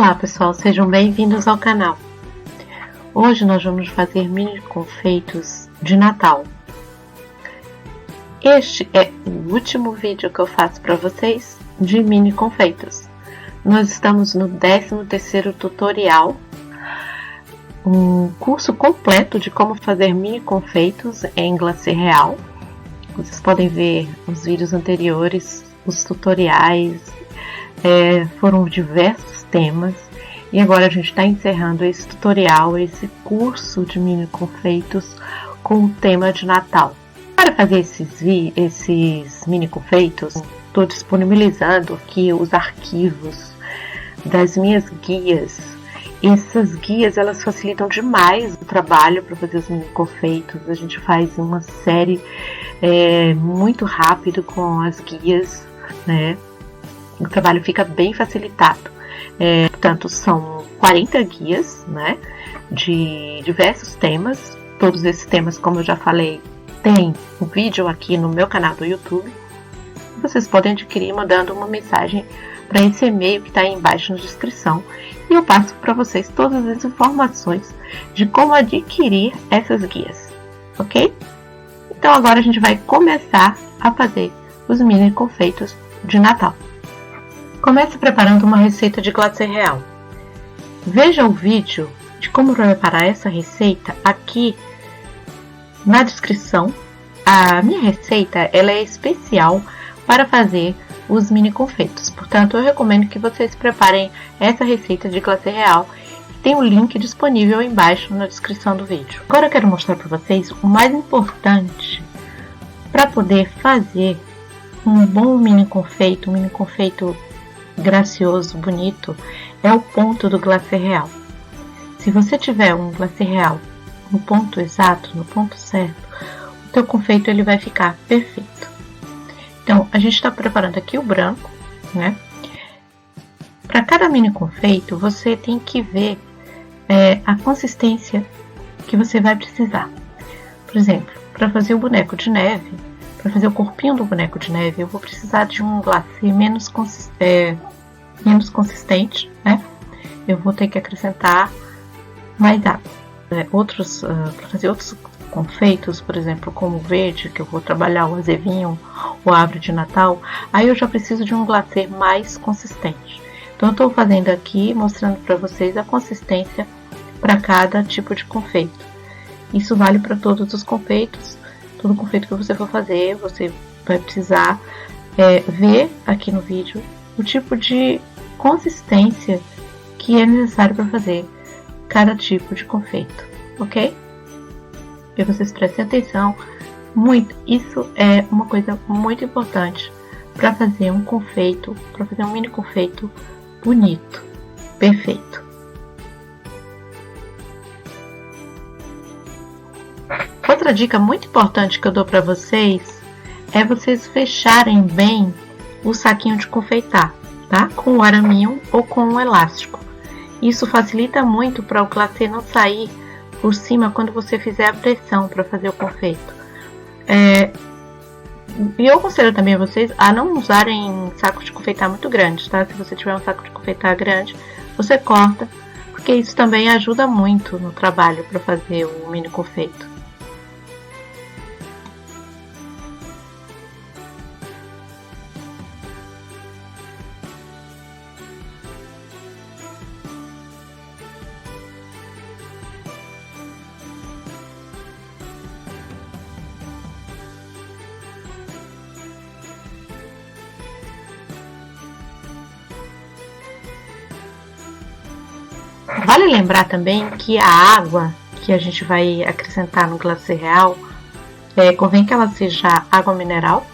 Olá pessoal, sejam bem-vindos ao canal. Hoje nós vamos fazer mini confeitos de Natal. Este é o último vídeo que eu faço para vocês de mini confeitos. Nós estamos no 13º tutorial, um curso completo de como fazer mini confeitos em glacê real. Vocês podem ver os vídeos anteriores, os tutoriais, foram diversos temas. E agora a gente está encerrando esse tutorial, esse curso de mini confeitos com o tema de Natal. Para fazer esses mini confeitos, estou disponibilizando aqui os arquivos das minhas guias. Essas guias elas facilitam demais o trabalho para fazer os mini confeitos. A gente faz uma série muito rápido com as guias, né? O trabalho fica bem facilitado. Portanto, são 40 guias, né, de diversos temas. Todos esses temas, como eu já falei, tem um vídeo aqui no meu canal do YouTube. Vocês podem adquirir mandando uma mensagem para esse e-mail que está aí embaixo na descrição. E eu passo para vocês todas as informações de como adquirir essas guias, ok? Então agora a gente vai começar a fazer os mini confeitos de Natal. Comece preparando uma receita de glacê real. Veja o vídeo de como preparar essa receita aqui na descrição. A minha receita ela é especial para fazer os mini confeitos. Portanto, eu recomendo que vocês preparem essa receita de glacê real. Tem o link disponível aí embaixo na descrição do vídeo. Agora eu quero mostrar para vocês o mais importante para poder fazer um bom mini confeito, gracioso, bonito, é o ponto do glacê real. Se você tiver um glacê real no ponto exato, no ponto certo, o teu confeito ele vai ficar perfeito. Então, a gente está preparando aqui o branco, né? Para cada mini confeito, você tem que ver a consistência que você vai precisar. Por exemplo, para fazer o boneco de neve, para fazer o corpinho do boneco de neve, eu vou precisar de um glacê menos consistente, né? Eu vou ter que acrescentar mais água. Para fazer outros confeitos, por exemplo, como o verde, que eu vou trabalhar o azevinho, o árvore de Natal, aí eu já preciso de um glacê mais consistente. Então eu estou fazendo aqui, mostrando para vocês a consistência para cada tipo de confeito. Isso vale para todos os confeitos. Todo confeito que você for fazer, você vai precisar ver aqui no vídeo o tipo de consistência que é necessário para fazer cada tipo de confeito, ok? E vocês prestem atenção muito. Isso é uma coisa muito importante para fazer um confeito, para fazer um mini confeito bonito, perfeito. Outra dica muito importante que eu dou para vocês é vocês fecharem bem o saquinho de confeitar, tá? Com o araminho ou com um elástico. Isso facilita muito para o glacê não sair por cima quando você fizer a pressão para fazer o confeito. E eu aconselho também a vocês a não usarem sacos de confeitar muito grandes, tá? Se você tiver um saco de confeitar grande, você corta, porque isso também ajuda muito no trabalho para fazer o mini confeito. Vale lembrar também que a água que a gente vai acrescentar no glacê real, convém que ela seja água mineral.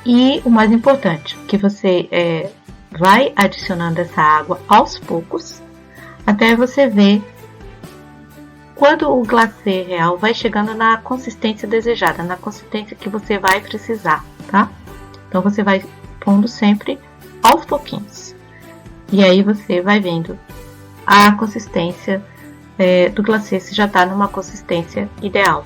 E o mais importante, que você vai adicionando essa água aos poucos, até você ver quando o glacê real vai chegando na consistência desejada, na consistência que você vai precisar, tá? Então você vai pondo sempre aos pouquinhos. E aí você vai vendo a consistência do glacê, se já está numa consistência ideal.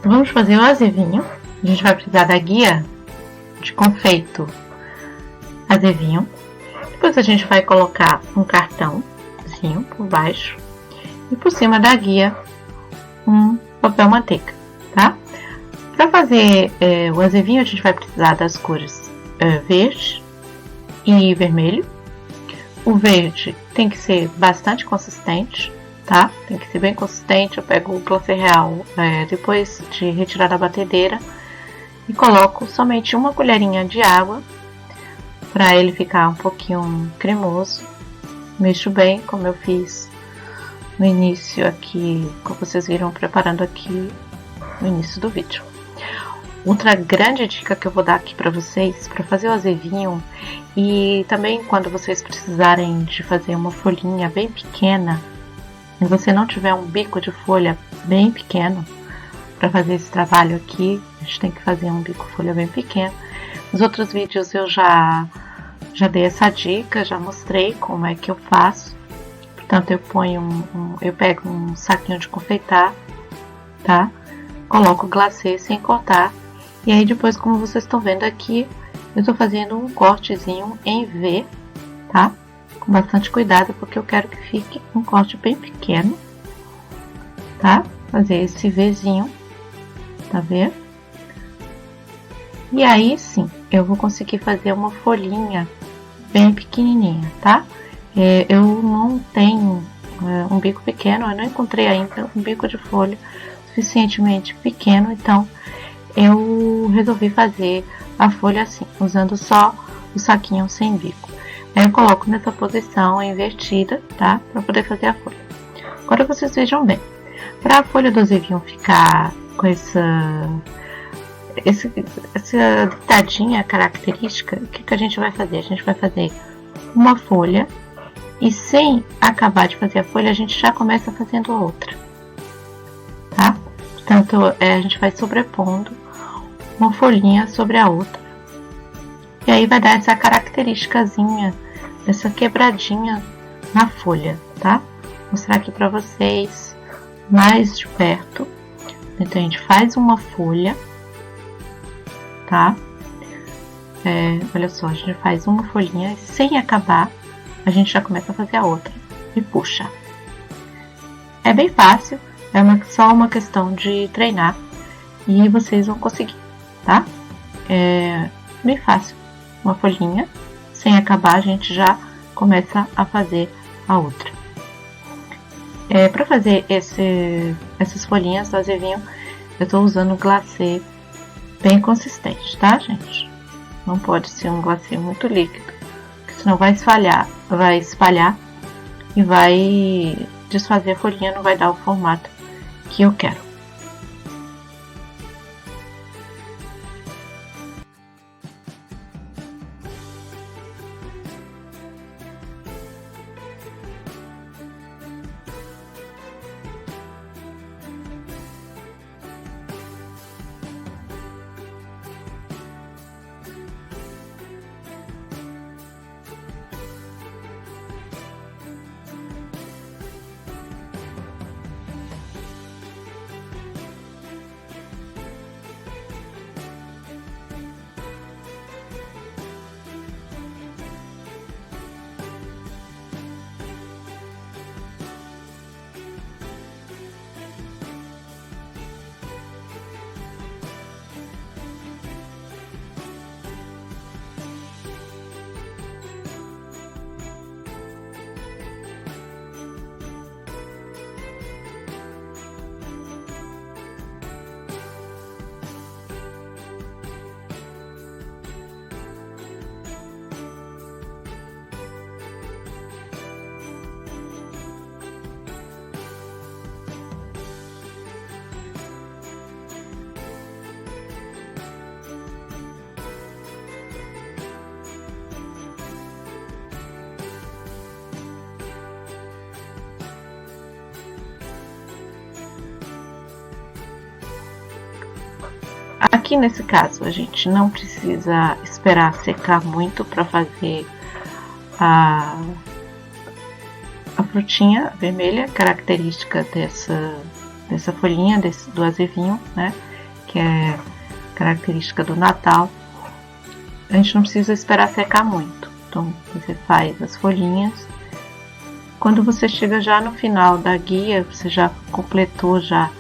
Vamos fazer o azevinho. A gente vai precisar da guia de confeito azevinho. Depois a gente vai colocar um cartãozinho por baixo e por cima da guia um papel manteiga, tá? Para fazer o azevinho a gente vai precisar das cores verde e vermelho. O verde tem que ser bastante consistente, tá? Tem que ser bem consistente. Eu pego o glacê real depois de retirar da batedeira e coloco somente uma colherinha de água para ele ficar um pouquinho cremoso. Mexo bem, como eu fiz no início aqui, como vocês viram preparando aqui no início do vídeo. Outra grande dica que eu vou dar aqui para vocês, para fazer o azevinho, e também quando vocês precisarem de fazer uma folhinha bem pequena, e você não tiver um bico de folha bem pequeno, para fazer esse trabalho aqui, a gente tem que fazer um bico folha bem pequeno. Nos outros vídeos eu já dei essa dica, já mostrei como é que eu faço. Portanto, eu ponho eu pego um saquinho de confeitar, tá? Coloco o glacê sem cortar. E aí depois, como vocês estão vendo aqui, eu estou fazendo um cortezinho em V, tá? Com bastante cuidado, porque eu quero que fique um corte bem pequeno, tá? Fazer esse Vzinho, tá vendo? E aí sim, eu vou conseguir fazer uma folhinha bem pequenininha, tá? Eu não tenho um bico pequeno, eu não encontrei ainda um bico de folha suficientemente pequeno, então eu resolvi fazer a folha assim, usando só o saquinho sem bico. Aí eu coloco nessa posição invertida, tá? Para poder fazer a folha. Agora vocês vejam bem, para a folha do azevinho ficar com essa ditadinha característica, o que a gente vai fazer? A gente vai fazer uma folha e sem acabar de fazer a folha, a gente já começa fazendo a outra, tá? Portanto, a gente vai sobrepondo uma folhinha sobre a outra. E aí vai dar essa característicazinha, essa quebradinha na folha, tá? Vou mostrar aqui pra vocês mais de perto. Então, a gente faz uma folha, tá? Olha só, a gente faz uma folhinha e sem acabar, a gente já começa a fazer a outra e puxa. É bem fácil, só uma questão de treinar e vocês vão conseguir, tá? É bem fácil. Uma folhinha, sem acabar, a gente já começa a fazer a outra. Para fazer essas folhinhas do azevinho, eu estou usando um glacê bem consistente, tá, gente? Não pode ser um glacê muito líquido, porque senão vai espalhar e vai desfazer a folhinha, não vai dar o formato que eu quero. Aqui nesse caso a gente não precisa esperar secar muito para fazer a frutinha vermelha, característica dessa folhinha, do azevinho, né? Que é característica do Natal. A gente não precisa esperar secar muito. Então você faz as folhinhas. Quando você chega já no final da guia, você já completou já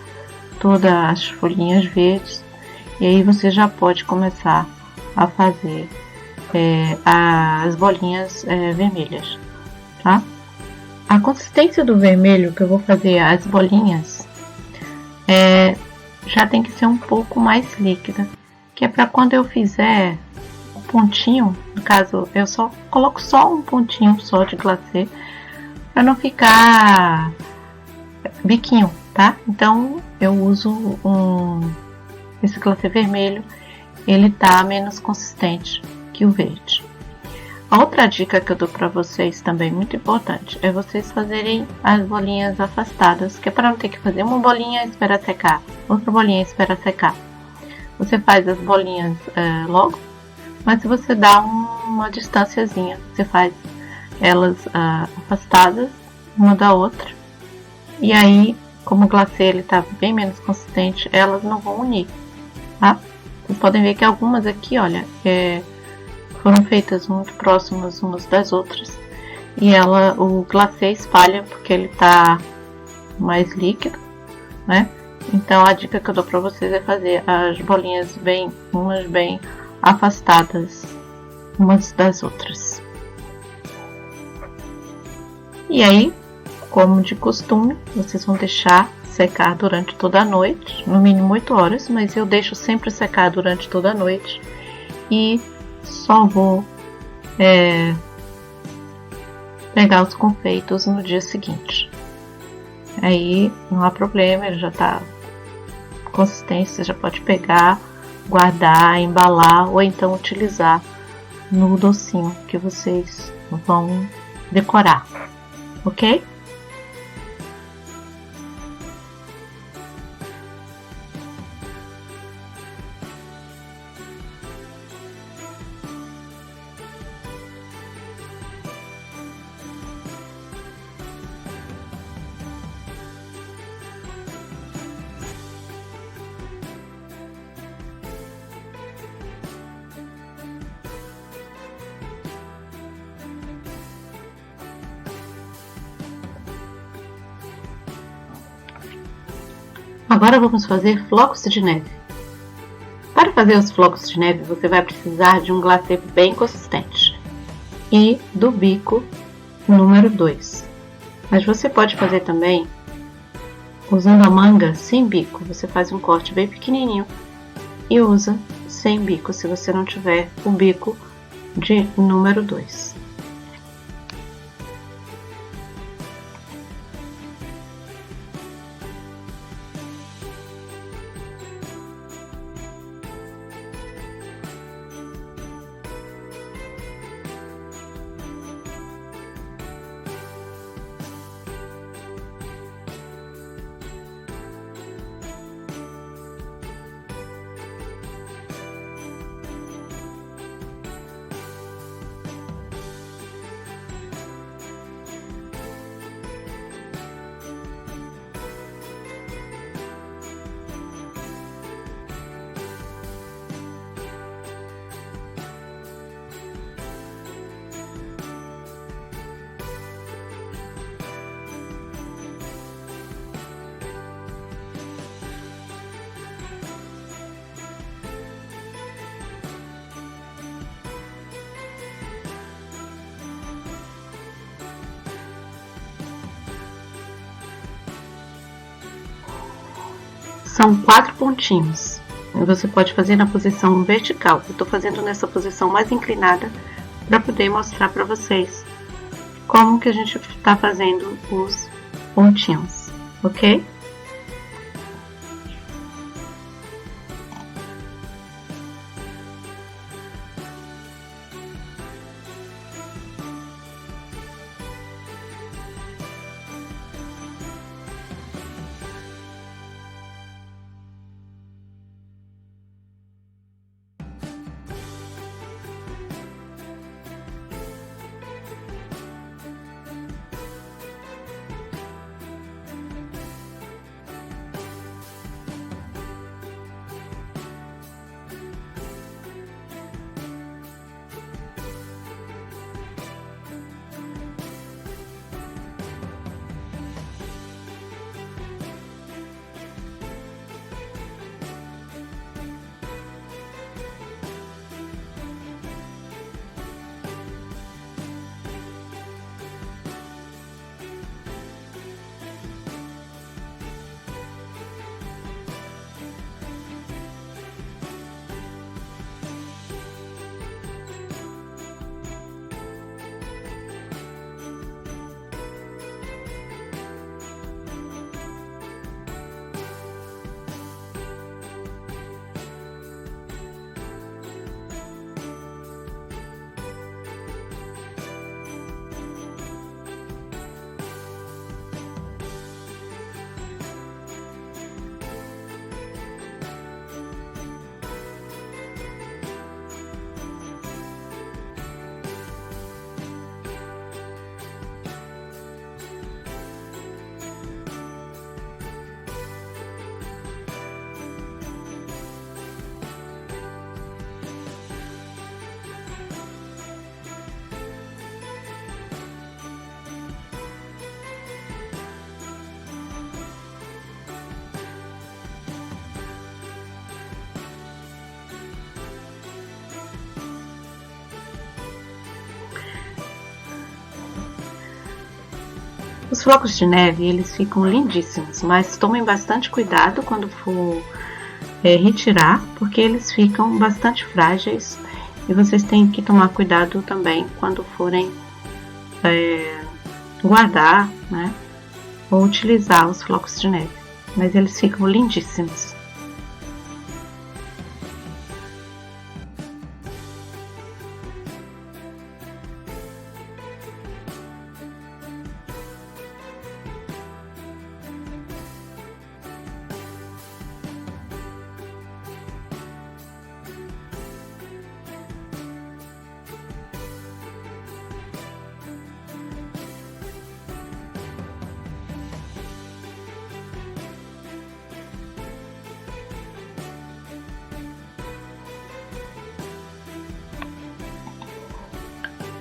todas as folhinhas verdes. E aí você já pode começar a fazer as bolinhas vermelhas, tá? A consistência do vermelho que eu vou fazer as bolinhas já tem que ser um pouco mais líquida, que é para quando eu fizer o pontinho, no caso eu só coloco só um pontinho só de glacê para não ficar biquinho, tá? Então eu uso esse glacê vermelho, ele tá menos consistente que o verde. A outra dica que eu dou para vocês também muito importante é vocês fazerem as bolinhas afastadas, que é para não ter que fazer uma bolinha e esperar secar, outra bolinha e esperar secar. Você faz as bolinhas logo, mas se você dá uma distanciazinha, você faz elas afastadas uma da outra, e aí, como o glacê ele tá bem menos consistente, elas não vão unir, tá? Vocês podem ver que algumas aqui, olha, foram feitas muito próximas umas das outras e o glacê espalha porque ele tá mais líquido, né? Então a dica que eu dou para vocês é fazer as bolinhas umas bem afastadas umas das outras. E aí, como de costume, vocês vão deixar secar durante toda a noite, no mínimo 8 horas, mas eu deixo sempre secar durante toda a noite e só vou pegar os confeitos no dia seguinte. Aí não há problema, ele já está consistente, você já pode pegar, guardar, embalar ou então utilizar no docinho que vocês vão decorar, ok? Agora vamos fazer flocos de neve. Para fazer os flocos de neve, você vai precisar de um glacê bem consistente e do bico número 2. Mas você pode fazer também usando a manga sem bico. Você faz um corte bem pequenininho e usa sem bico, se você não tiver o bico de número 2. São 4 pontinhos. Você pode fazer na posição vertical. Eu estou fazendo nessa posição mais inclinada para poder mostrar para vocês como que a gente está fazendo os pontinhos, ok? Os flocos de neve, eles ficam lindíssimos, mas tomem bastante cuidado quando for retirar, porque eles ficam bastante frágeis e vocês têm que tomar cuidado também quando forem guardar, né, ou utilizar os flocos de neve, mas eles ficam lindíssimos.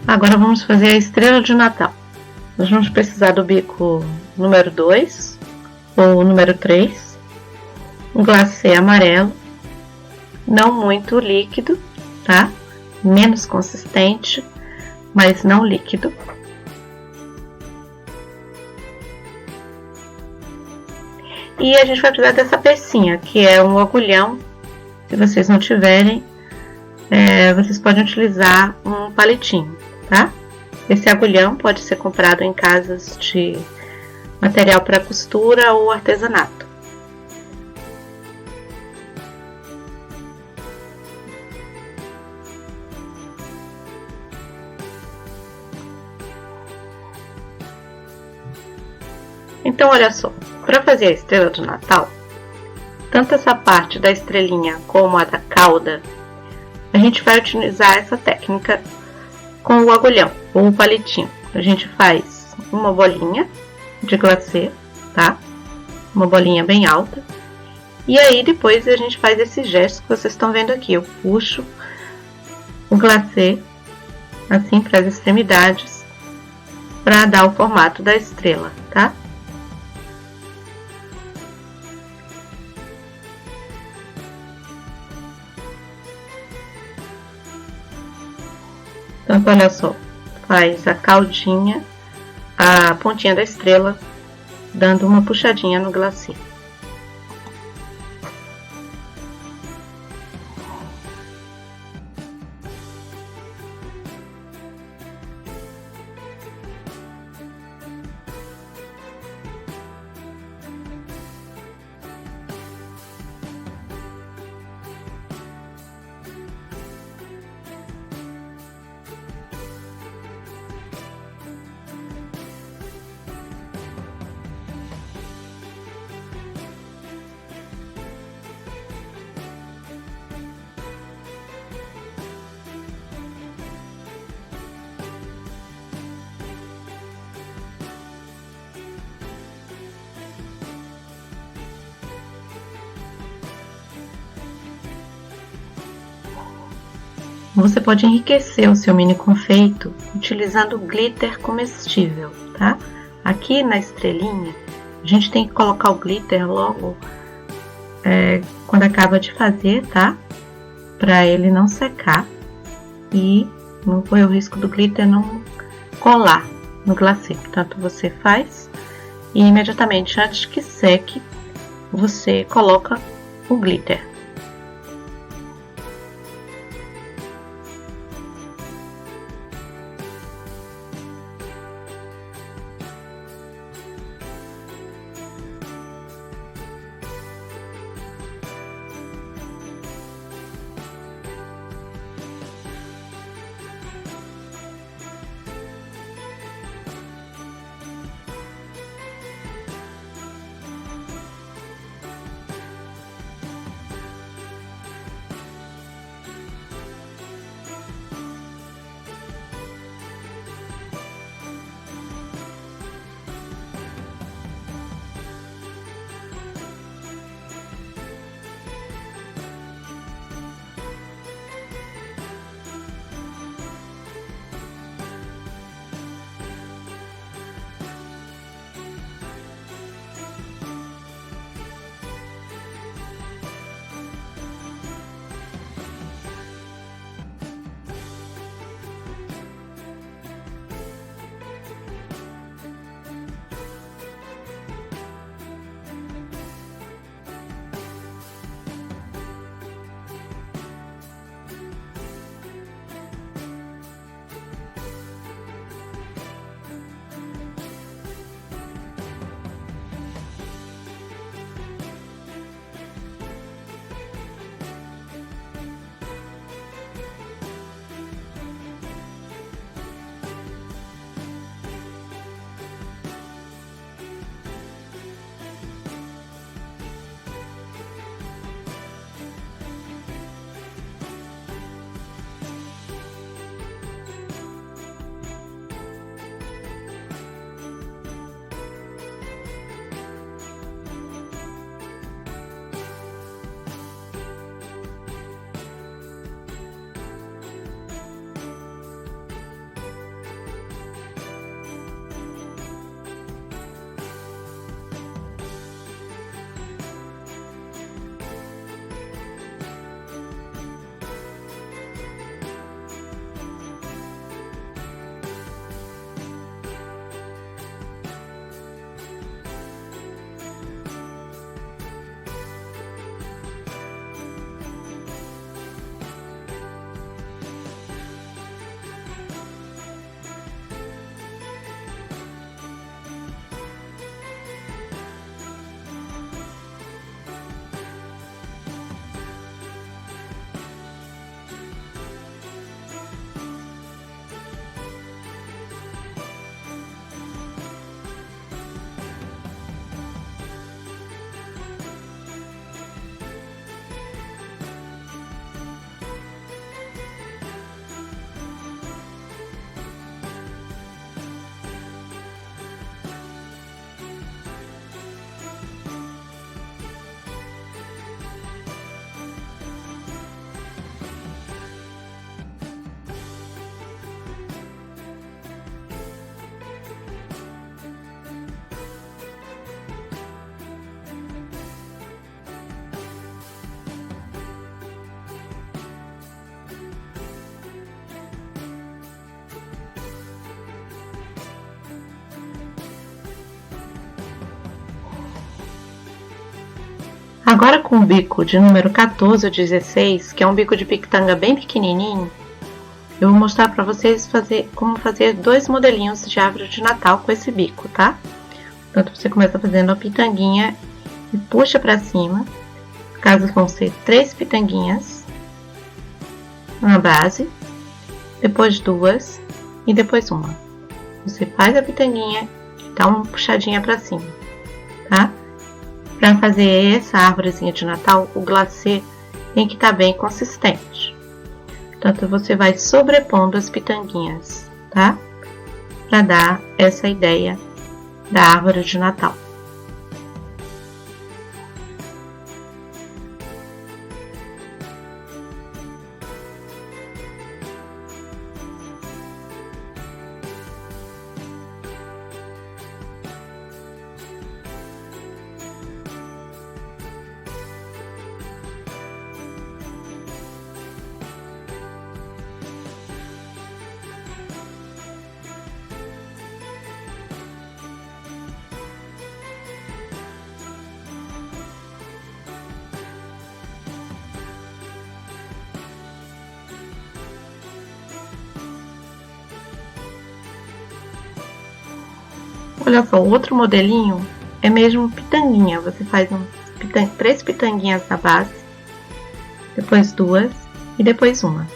Agora vamos fazer a estrela de Natal. Nós vamos precisar do bico número 2 ou número 3, um glacê amarelo, não muito líquido, tá? Menos consistente, mas não líquido. E a gente vai precisar dessa pecinha, que é um agulhão. Se vocês não tiverem, vocês podem utilizar um palitinho, tá? Esse agulhão pode ser comprado em casas de material para costura ou artesanato. Então, olha só, para fazer a estrela do Natal, tanto essa parte da estrelinha como a da cauda, a gente vai utilizar essa técnica com o agulhão ou o palitinho. A gente faz uma bolinha de glacê, tá? Uma bolinha bem alta. E aí depois a gente faz esse gesto que vocês estão vendo aqui. Eu puxo o glacê assim para as extremidades para dar o formato da estrela, tá? Então, olha só, faz a caudinha, a pontinha da estrela, dando uma puxadinha no glacê. Você pode enriquecer o seu mini confeito utilizando glitter comestível, tá? Aqui na estrelinha, a gente tem que colocar o glitter logo quando acaba de fazer, tá? Para ele não secar e não correr o risco do glitter não colar no glacê. Portanto, você faz e imediatamente antes que seque, você coloca o glitter. Agora com o bico de número 14 ou 16, que é um bico de pitanga bem pequenininho, eu vou mostrar para vocês como fazer 2 modelinhos de árvore de Natal com esse bico, tá? Então você começa fazendo a pitanguinha e puxa para cima. Os casos vão ser 3 pitanguinhas na base, depois 2 e depois uma. Você faz a pitanguinha e dá uma puxadinha para cima, tá? Para fazer essa árvorezinha de Natal, o glacê tem que estar bem consistente. Portanto, você vai sobrepondo as pitanguinhas, tá? Para dar essa ideia da árvore de Natal. Olha só, o outro modelinho é mesmo pitanguinha. Você faz 3 pitanguinhas na base, depois 2 e depois uma,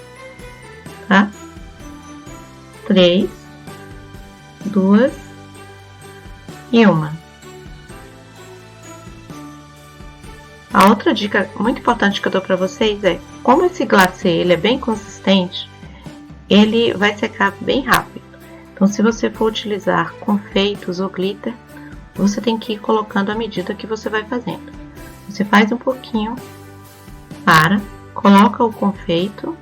tá? 3, 2 e uma. A outra dica muito importante que eu dou para vocês é, como esse glacê ele é bem consistente, ele vai secar bem rápido. Então, se você for utilizar confeitos ou glitter, você tem que ir colocando à medida que você vai fazendo. Você faz um pouquinho, coloca o confeito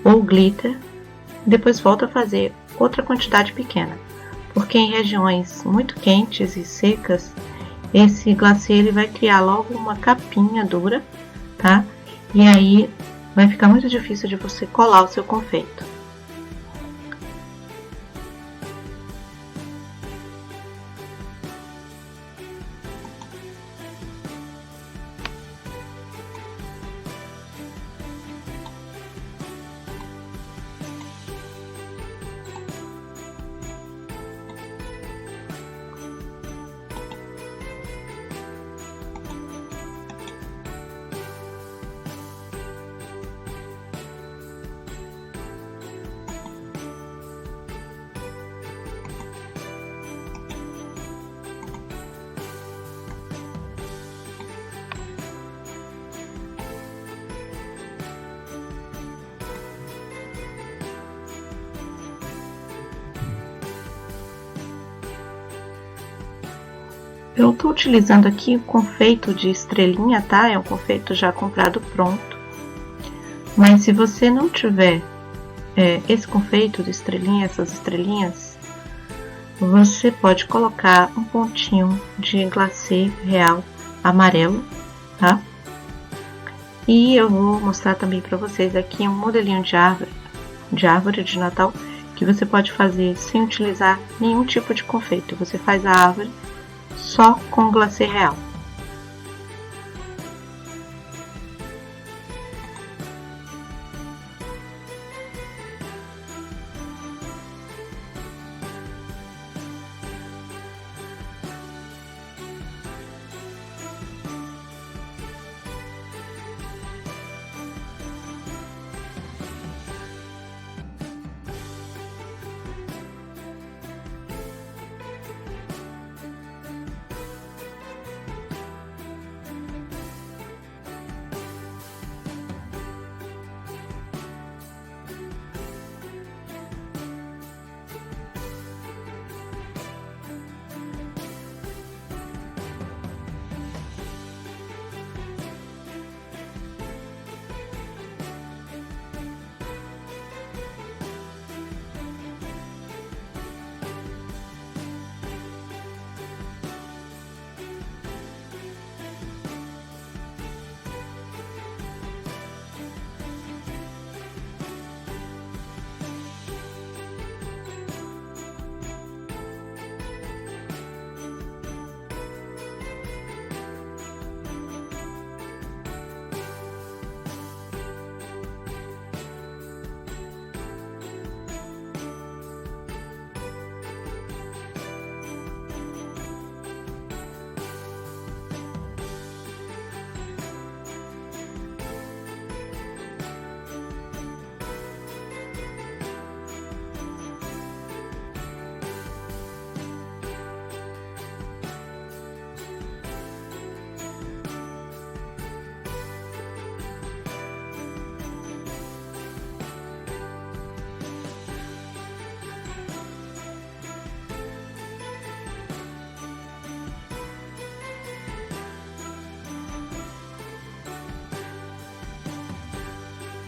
ou o glitter, e depois volta a fazer outra quantidade pequena. Porque em regiões muito quentes e secas, esse glacê ele vai criar logo uma capinha dura, tá? E aí vai ficar muito difícil de você colar o seu confeito. Eu estou utilizando aqui o confeito de estrelinha, tá? É um confeito já comprado pronto. Mas se você não tiver esse confeito de estrelinha, essas estrelinhas, você pode colocar um pontinho de glacê real amarelo, tá? E eu vou mostrar também para vocês aqui um modelinho de árvore de Natal, que você pode fazer sem utilizar nenhum tipo de confeito. Você faz a árvore só com glacê real.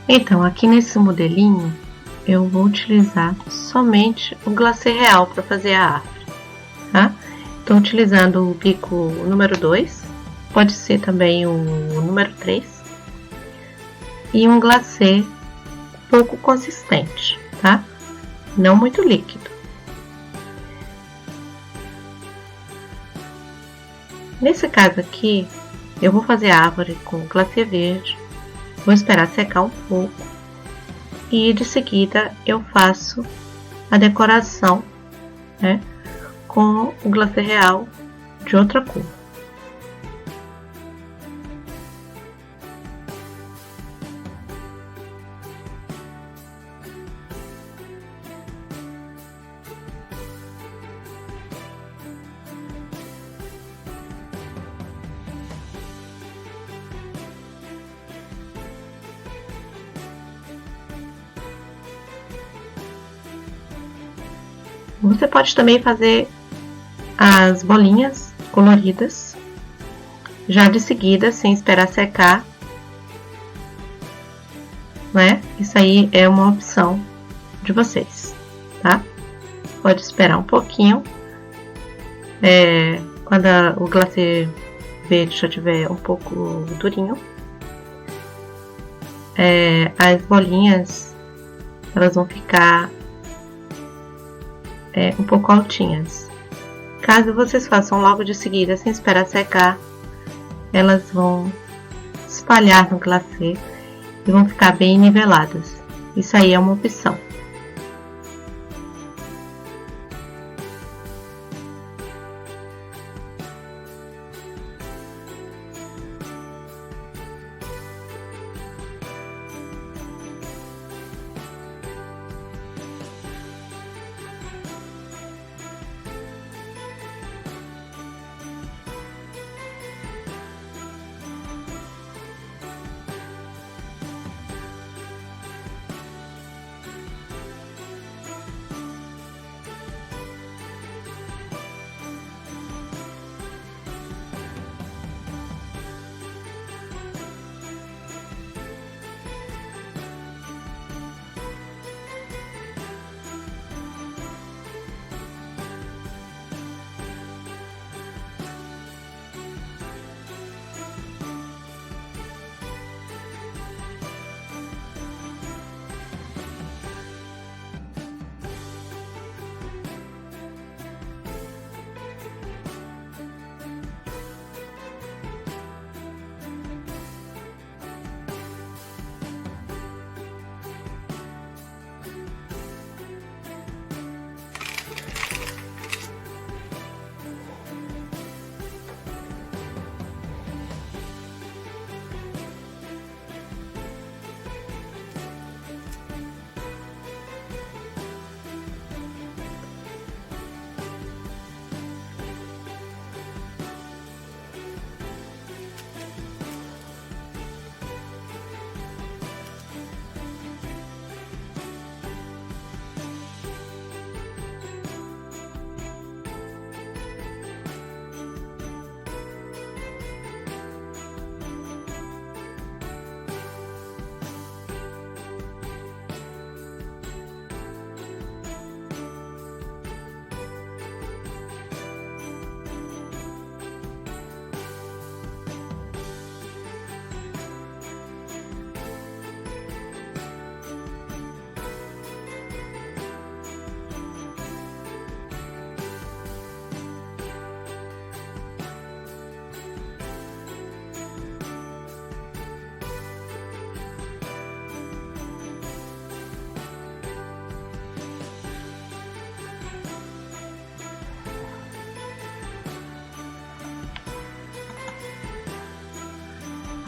Então, aqui nesse modelinho, eu vou utilizar somente o glacê real para fazer a árvore, tá? Estou utilizando o bico número 2, pode ser também o número 3, e um glacê pouco consistente, tá? Não muito líquido. Nesse caso aqui, eu vou fazer a árvore com glacê verde, vou esperar secar um pouco e de seguida eu faço a decoração, né, com o glacê real de outra cor. Você pode também fazer as bolinhas coloridas já de seguida, sem esperar secar, né? Isso aí é uma opção de vocês, tá? Pode esperar um pouquinho, quando o glacê verde já tiver um pouco durinho, as bolinhas elas vão ficar um pouco altinhas. Caso vocês façam logo de seguida, sem esperar secar, elas vão espalhar no glacê e vão ficar bem niveladas. Isso aí é uma opção.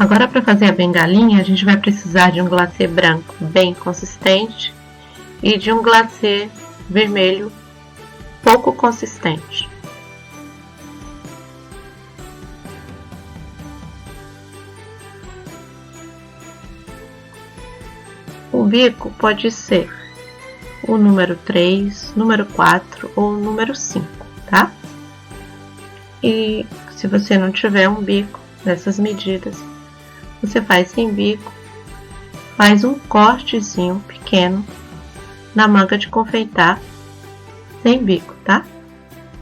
Agora, para fazer a bengalinha, a gente vai precisar de um glacê branco bem consistente e de um glacê vermelho pouco consistente. O bico pode ser o número 3, número 4 ou o número 5, tá? E se você não tiver um bico dessas medidas, você faz sem bico faz um cortezinho pequeno na manga de confeitar sem bico, tá?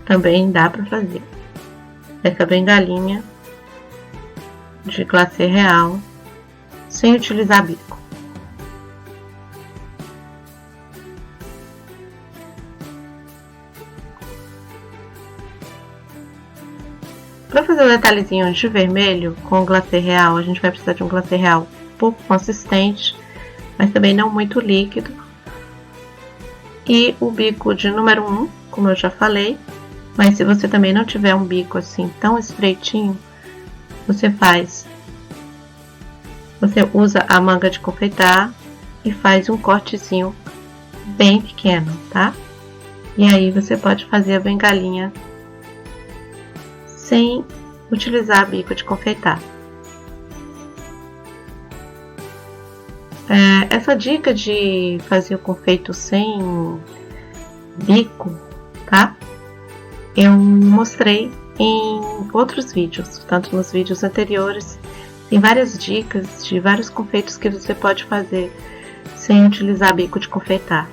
Também dá para fazer essa bengalinha de glacê real sem utilizar bico. Para fazer o detalhezinho de vermelho com o glacê real, a gente vai precisar de um glacê real um pouco consistente, mas também não muito líquido. E o bico de número 1, como eu já falei, mas se você também não tiver um bico assim tão estreitinho, você usa a manga de confeitar e faz um cortezinho bem pequeno, tá? E aí você pode fazer a bengalinha sem utilizar bico de confeitar. Essa dica de fazer o confeito sem bico, tá? Eu mostrei em outros vídeos, tanto nos vídeos anteriores. Tem várias dicas de vários confeitos que você pode fazer sem utilizar bico de confeitar.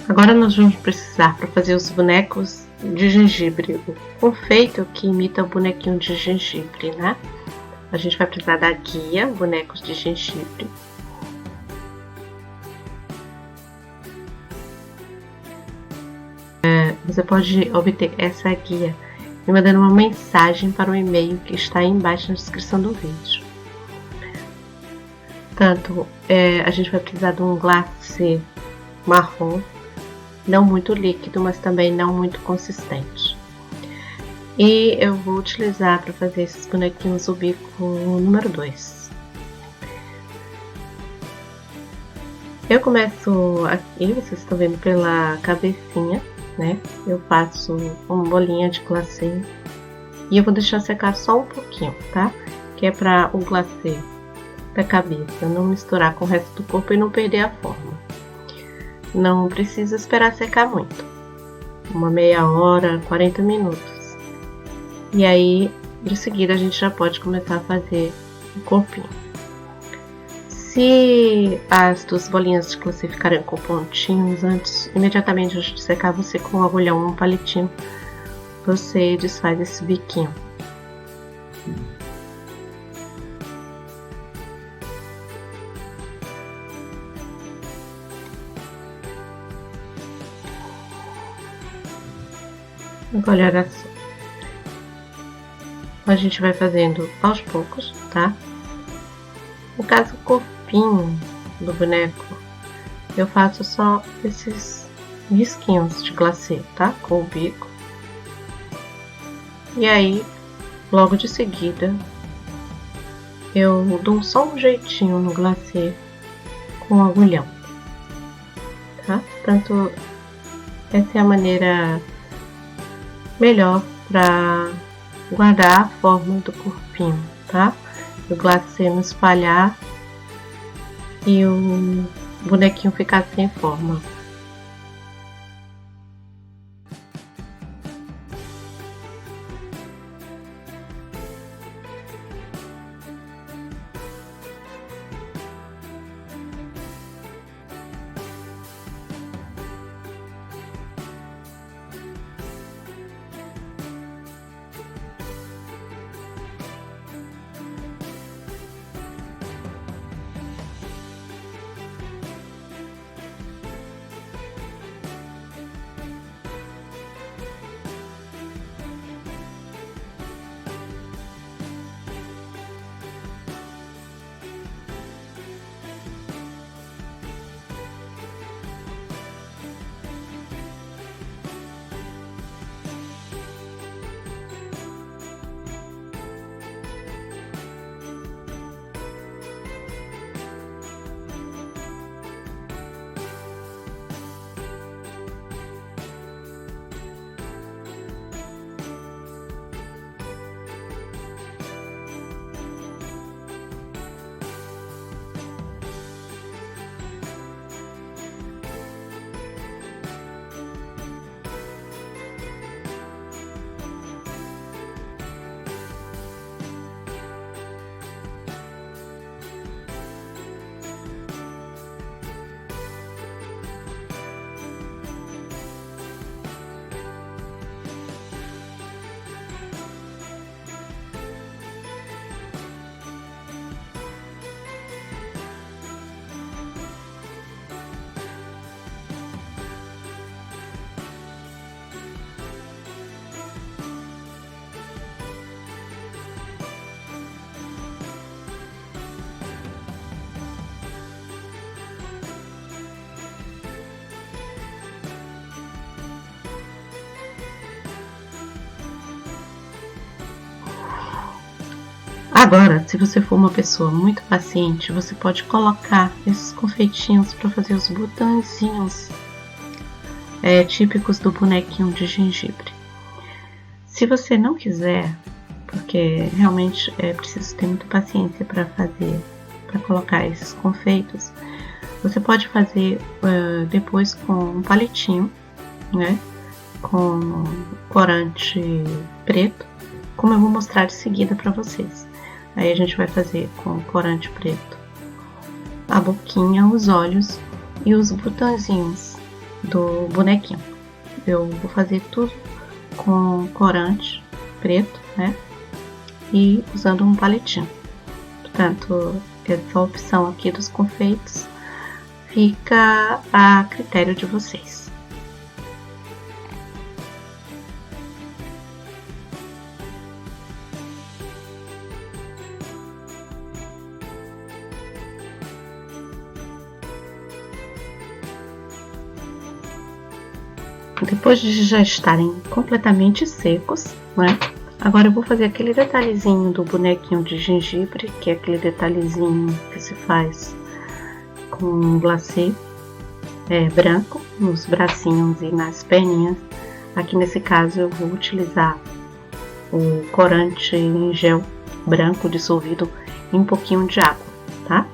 Agora nós vamos precisar, para fazer os bonecos de gengibre, o confeito que imita o bonequinho de gengibre, né? a gente vai precisar da guia Bonecos de Gengibre. Você pode obter essa guia me mandando uma mensagem para o e-mail que está aí embaixo na descrição do vídeo. Tanto, a gente vai precisar de um glacê marrom, não muito líquido, mas também não muito consistente. E eu vou utilizar para fazer esses bonequinhos o bico número 2. Eu começo aqui, vocês estão vendo pela cabecinha, né? Eu faço uma bolinha de glacê e eu vou deixar secar só um pouquinho, tá? Que é para o glacê da cabeça não misturar com o resto do corpo e não perder a forma. Não precisa esperar secar muito, uma meia hora, 40 minutos. E aí, de seguida, a gente já pode começar a fazer o corpinho. Se as duas bolinhas de glacê ficarem com pontinhos antes, imediatamente antes de secar, você com um agulhão ou um palitinho, você desfaz esse biquinho. Olha só. A gente vai fazendo aos poucos, tá? No caso, o corpinho do boneco, eu faço só esses risquinhos de glacê, tá? Com o bico. E aí, logo de seguida, eu dou só um jeitinho no glacê com o agulhão, tá? Tanto essa é a maneira melhor para guardar a forma do corpinho, tá? O glacê não espalhar e o bonequinho ficar sem forma. Agora, se você for uma pessoa muito paciente, você pode colocar esses confeitinhos para fazer os botõezinhos típicos do bonequinho de gengibre. Se você não quiser, porque realmente é preciso ter muita paciência para colocar esses confeitos, você pode fazer depois com um palitinho, né, com corante preto, como eu vou mostrar de seguida para vocês. Aí a gente vai fazer com corante preto a boquinha, os olhos e os botõezinhos do bonequinho. Eu vou fazer tudo com corante preto, né? E usando um palitinho. Portanto, essa opção aqui dos confeitos fica a critério de vocês. Depois de já estarem completamente secos, né? Agora eu vou fazer aquele detalhezinho do bonequinho de gengibre, que é aquele detalhezinho que se faz com glacê branco nos bracinhos e nas perninhas. Aqui nesse caso eu vou utilizar o corante em gel branco dissolvido em um pouquinho de água, tá?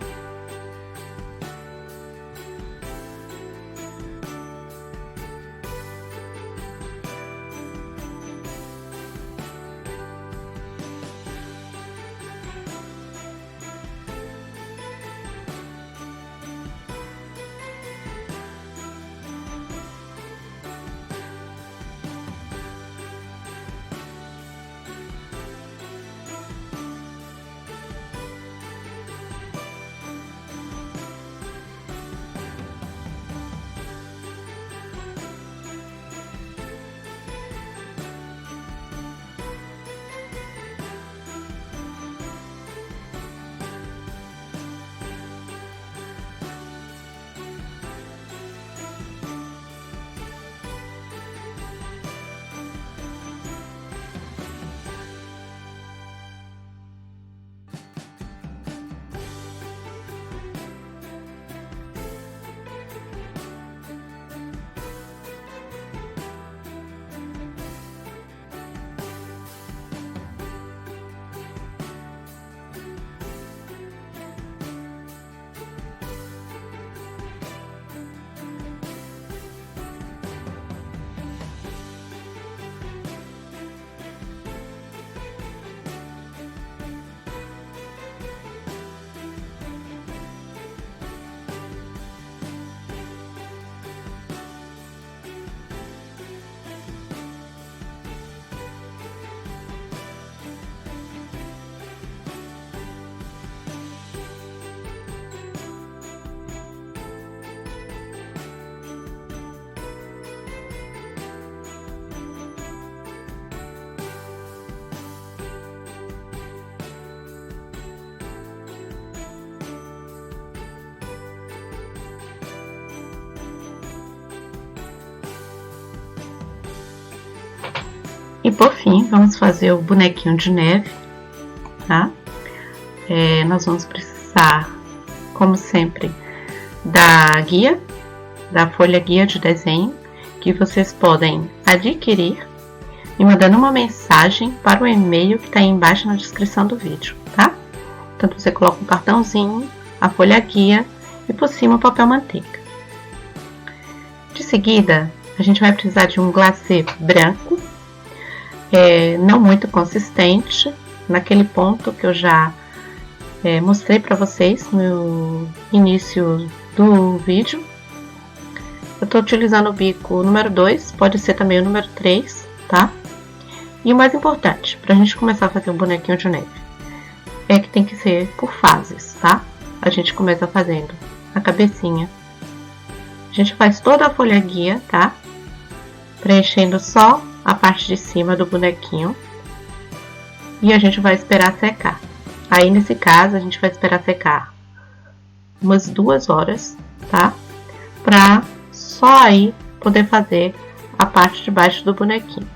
E por fim, vamos fazer o bonequinho de neve, tá? Nós vamos precisar, como sempre, da guia, da folha guia de desenho, que vocês podem adquirir me mandando uma mensagem para o e-mail que está aí embaixo na descrição do vídeo, tá? Então você coloca um cartãozinho, a folha guia e por cima o papel manteiga. De seguida, a gente vai precisar de um glacê branco, não muito consistente, naquele ponto que eu já mostrei para vocês no início do vídeo. Eu estou utilizando o bico número 2, pode ser também o número 3, tá? E o mais importante, para a gente começar a fazer um bonequinho de neve, é que tem que ser por fases, tá? A gente começa fazendo a cabecinha. A gente faz toda a folha guia, tá? Preenchendo só a parte de cima do bonequinho. E a gente vai esperar secar. Aí, nesse caso, a gente vai esperar secar umas 2 horas, tá? Pra só aí poder fazer a parte de baixo do bonequinho.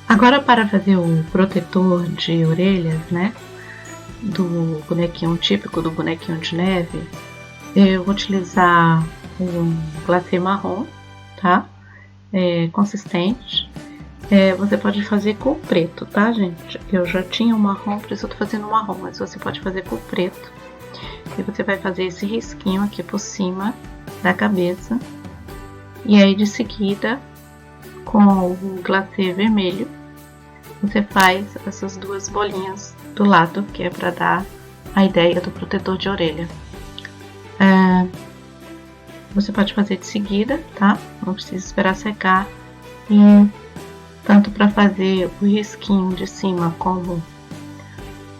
Agora, para fazer o protetor de orelhas, né, do bonequinho típico do bonequinho de neve, eu vou utilizar um glacê marrom, tá? Consistente. Você pode fazer com o preto, tá, gente? Eu já tinha o marrom, por isso eu tô fazendo o marrom, mas você pode fazer com o preto. E você vai fazer esse risquinho aqui por cima da cabeça. E aí, de seguida, com o glacê vermelho, você faz essas duas bolinhas do lado, que é para dar a ideia do protetor de orelha. Você pode fazer de seguida, tá? Não precisa esperar secar. E tanto para fazer o risquinho de cima como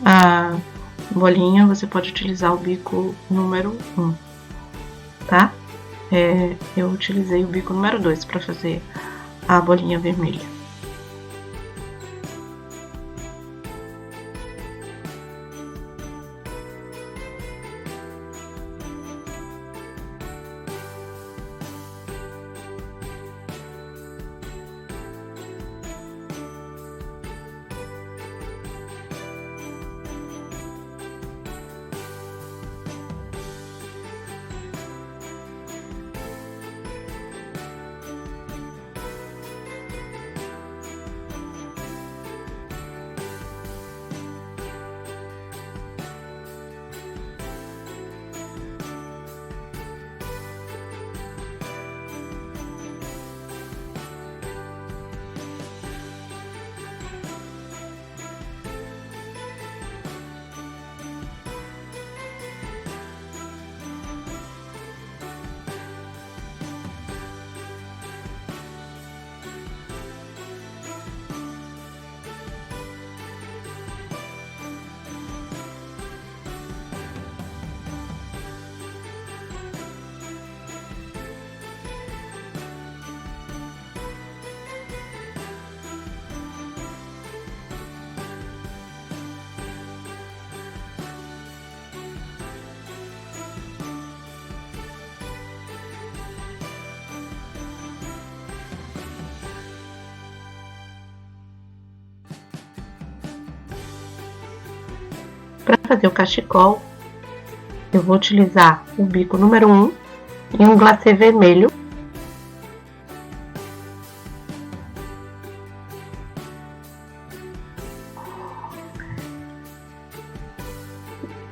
a bolinha, você pode utilizar o bico número 1, tá? Eu utilizei o bico número 2 para fazer a bolinha vermelha. Para fazer o cachecol, eu vou utilizar o bico número 1 e um glacê vermelho.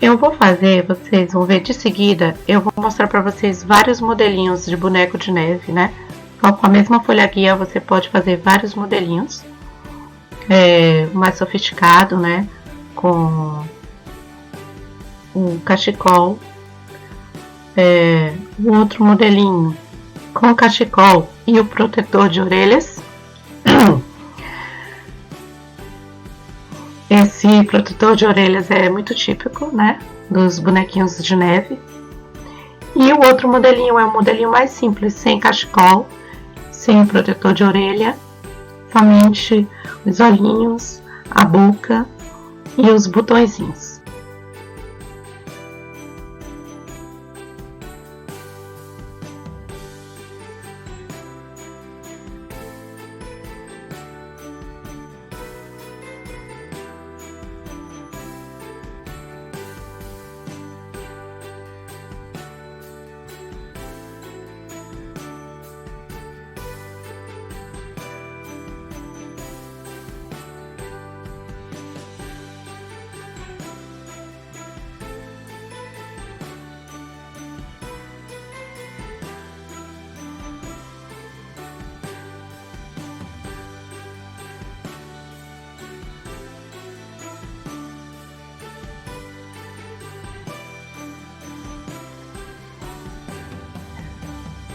Eu vou fazer, vocês vão ver de seguida, eu vou mostrar para vocês vários modelinhos de boneco de neve, né? Então, com a mesma folha guia você pode fazer vários modelinhos mais sofisticado, né? Com o cachecol, o outro modelinho com o cachecol e o protetor de orelhas. Esse protetor de orelhas é muito típico, né, dos bonequinhos de neve. E o outro modelinho é um modelinho mais simples, sem cachecol, sem protetor de orelha, somente os olhinhos, a boca e os botõezinhos.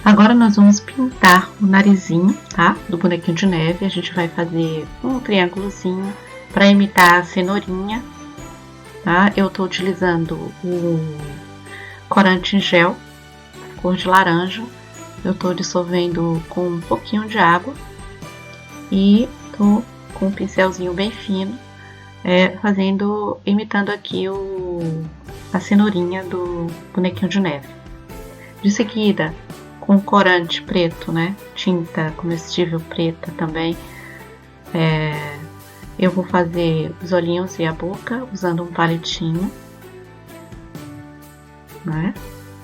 Agora nós vamos pintar o narizinho, tá? Do bonequinho de neve. A gente vai fazer um triângulozinho para imitar a cenourinha, tá? Eu tô utilizando o corante em gel, cor de laranja. Eu tô dissolvendo com um pouquinho de água e tô com um pincelzinho bem fino, imitando aqui a cenourinha do bonequinho de neve. De seguida, com corante preto, né? Tinta comestível preta também. Eu vou fazer os olhinhos e a boca usando um palitinho, né?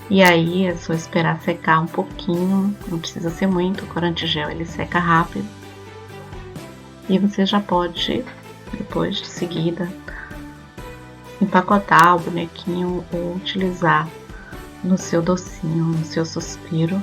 E aí é só esperar secar um pouquinho, não precisa ser muito, o corante gel ele seca rápido. E você já pode, depois de seguida, empacotar o bonequinho ou utilizar no seu docinho, no seu suspiro.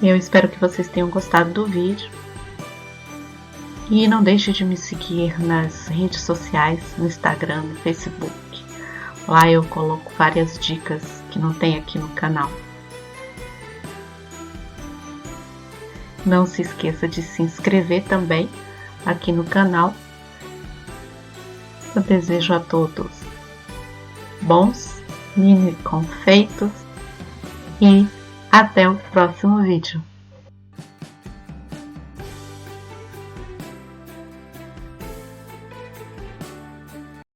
Eu espero que vocês tenham gostado do vídeo. E não deixe de me seguir nas redes sociais, no Instagram, no Facebook. Lá eu coloco várias dicas que não tem aqui no canal. Não se esqueça de se inscrever também aqui no canal. Eu desejo a todos bons mini confeitos e até o próximo vídeo.